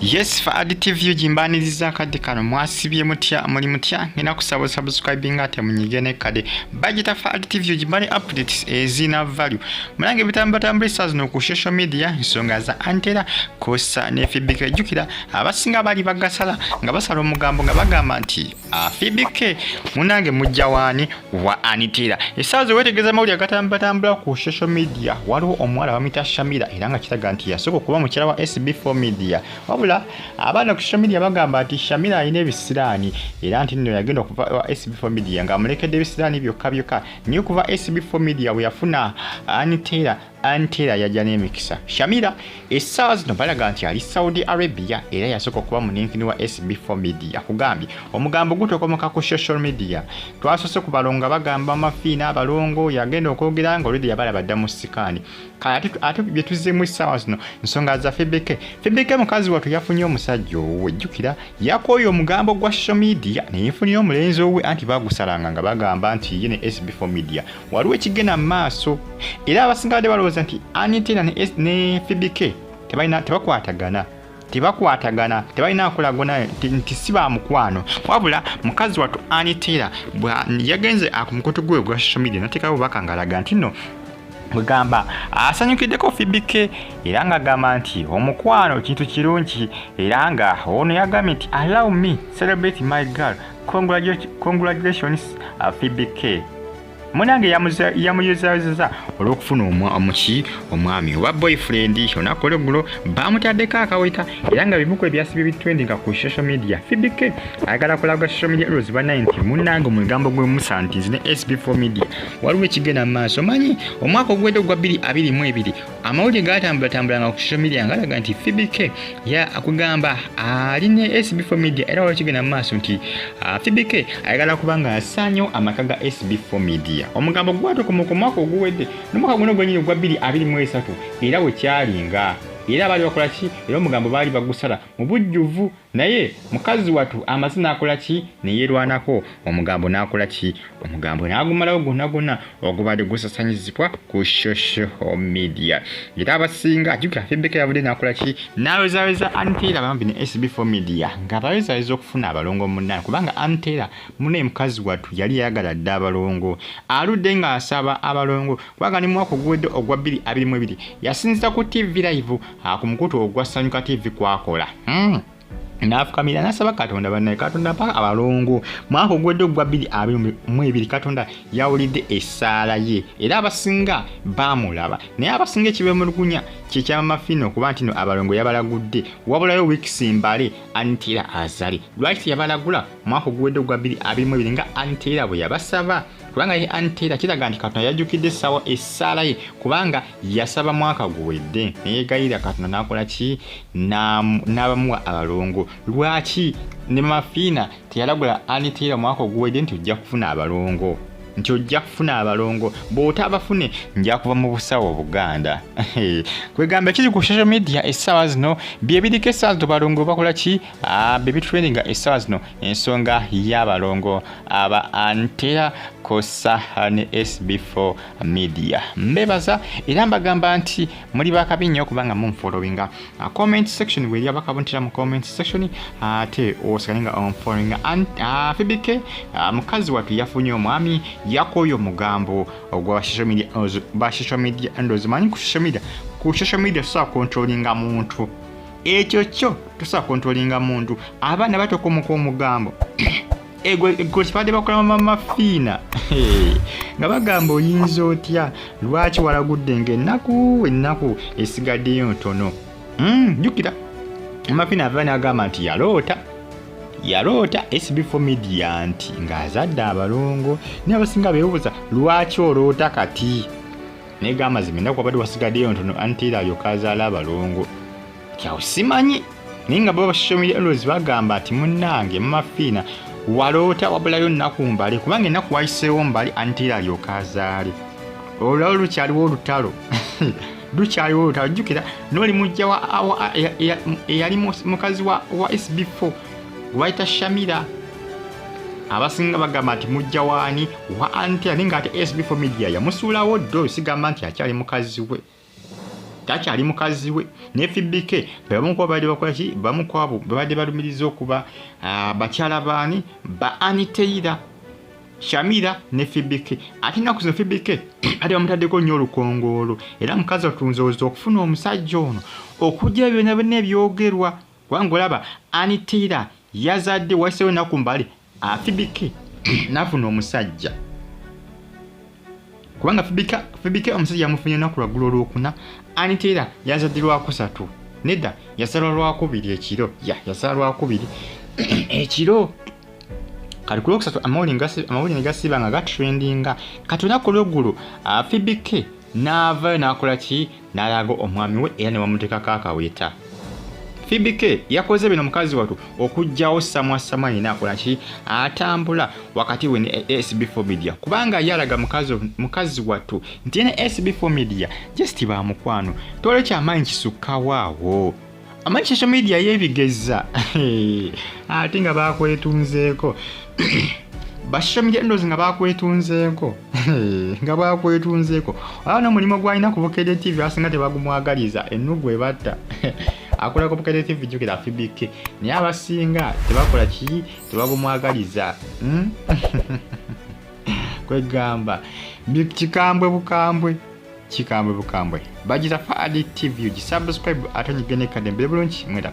Yes, for additive jimbaniriza kade kano mwasibye mutya muli mutya ngena kusaba subscribing ate munyigene kade budget for additive jimbani updates ezina value mulange bitambula no ku social media nsonga za antera kosa ne fibike jukira abasinga bali bagasala nga basala omugambo nga bagamba nti fibike munange mujja wani wa anitera esazo wetegeza mawuli agatambula ku social media waliwo omwala bamita Shamira era nga kitaga nti yasoko kuba mukyala wa SB4 media wabula abana ku social media bagamba ati Shamira ayine bisirani era nti nno yagenda okuva wa SB4 media nga amulekedde bisirani byokka niyo kuva SB4 media we yafuna Antera yajja n'Emikisa. Shamira essaawa zino balaga nti ali Saudi Arabia era yasooka okuba munenkini wa SB4 media kugambye omugambo gutokomoka ku social media twasose ku Balongo bagamba amafiina Balongo yagenda okwogera nga olwedi yabala badda mu sikani ate bye tuzzemu essaawa zino nsonga za Fibeke mukazi watu yafunye omusajja owejjukira yakooye omugambo gwa social media ne yefunye omulenzi owe anti bagusalanga nga bagamba nti ye ne SB4 media waliwo ekigenda mu maaso era abasinga balowooza nti Anitera ne Fibeke tebakwatagana tebalina kulagona nti si ba mukwano wabula mukazi watu Anitera yagenze akumukutu gwe gwa social media nateekawo bakangalaga nti nno mugamba asanyukiddeko Fibeke era nga agamba nti omukwano kintu kirungi era nga ono yagambye nti allow me celebrate my girl congratulations Fibeke munange yamuyuzaza olw'okufuna omwami oba boyfriend onakola gulo bamutaddeko akaweta era nga bimuko ebyasibye bitrendinga ku social media Fibeke ayagala kulaga social media rose bana nti munange omugambo gwe musanti zine SB4 media waliwo ekigenda mu maaso manyi omwaka ogwedde gwa 2022 amawulire gatambulanga ku social media ngalaga nti Fibeke akugamba ali ne SB4 media era waliwo ekigenda mu maaso nti Fibeke ayagala kubanga asanyo amaka ga SB4 media omugambo gwatokomoka omwaka oguwedde n'omwaka guno gwenyini gwa 2023 era we kyalinga era bali bakola ki era omugambo baali bagusala mu bujjuvu naye mukazi watu amazina akola ki ne yerwanako omugambo n'akola ki omugambo n'agumalawo gonna ogubadde gusasanyizibwa ku social media era abasinga jukira Fibeke yavudde n'akola ki n'awezaweza Antera bambi ne SB4 media nga bawezaweza okufuna abalongo munnaye kubanga Antera mune mukazi watu yali yagala dda abalongo aludde nga asaba abalongo kubanga ni mwaka ogwedde ogwa 2022 yasinziza ku TV live ku mukutu ogwa Sanyuka TV kwakola nafukamira nasaba Katonda banaye Katonda paka abalongo mwaka ogwedde ogwa 2022 Katonda yawulidde essaala ye era abasinga bamulaba naye abasinga ekibemulugunya kyekyamafino kuba nti no abalongo yabalagudde wabulayo weeks mbale Antera azali lwaki yabalagula mwaka ogwedde ogwa 2022 nga Antera bwe yabasaba kubanga ye Antera kiraga nti Katonda yajjukidde essaala ye kubanga yasaba mwaka guwedde neyegayira Katonda n'akola ki n'abamuwa abalongo lwaki ne mafiina teyalagula Antera mwaka oguwedde nti ojja kufuna abalongo bw'otabafune nja kuva mu busawo Buganda kwegamba kiri ku social media essaawa zino byebiriko essaawa zino balongo bakola ki bebitrendinga essaawa zino ensonga y'abalongo aba Antera kosa ne SB4 media mbebaza era mbagamba nti muli bakabi nnyo kubanga mumfollowinga comment section weri abakabuntira mu comment section ate osikalinga on following Fibeke mukazi watu yafunye omwami yakooye omugambo ogwa social media endozimanyi ku social media tusa controllinga muntu ekyo kyo tusa controllinga muntu abaana batokomoka omugambo ego kipande bakola mafiina nga bagamba oyinza otya lwaki walagudde ennaku esigaddeyo ntono jukira amafiina abaana agamba nti yaloota SB4 media nti ng'azadde abalongo n'abasinga beebuuza lwaki oloota kati negamba zimenda kwabadde wasigaddeyo ntono Antera yokazaala abalongo kyawo simanyi naye nga baba social media always bagamba nti munnange mafiina waloota wabulayo nnaku mbali kubanga ennaku wayiseewo mbali Antera yokazaale olwo lukyaliwo olutalo jjukira n'oli mujja eyali mukazi wa SB4 gwaita Shamira abasinga bagamba nti mujja waani wa Antera ninga ate SB4 media yamusuulawo ddo sigamba nti akyali mukazi we takyali mukazi we ne FBK bamukuba bali bakola ki bamukwabo babadde balumiriza okuba bakyala baani ba Aniteira Shamira ne FBK ate naku zino FBK ate bamutaddeko nnyo olukongolo era mukazi otunzooza okufuna omusajja ono okujja byonna byonna ebyogerwa kubanga olaba Aniteira yazadde waseewo naku mbali FBK nafuna omusajja kubanga FBK omusajja yamufunye olunaku lwaggulu olwokuna Aniteira yazadde lwakusatu nedda yasala lwakubiri ekiro yasala lwakubiri ekiro kali ku lwokusatu amawulire gasiba nga gatrendinga kati olunaku olw'eggulu FBK n'avaayo n'akola ki n'alaga omwami we era ne bamuteekako akaweta FBK yakoze bino mukazi watu okujjawo samwasamani n'akola ki atambula wakati we ne SB4 Media kubanga yalaga mukazi watu nti ne SB4 Media just bamukwano tole kyamaanyi kisukkawo amanyi social media yebigeza ate nga bakwetunzeeko bassocial media ndozi nga bakwetunzeeko awo n'omulimu gwalina ku Bukedde TV asinga tebagumwagaliza ennugu ebatta akola ku Bukedde TV jjukira FBK naye abasinga tebakola ki tebagumwagaliza kwegamba kikambwe bukambwe bagita Fadi TV gisubscribe ate nyigene kadde mbere bulungi mwera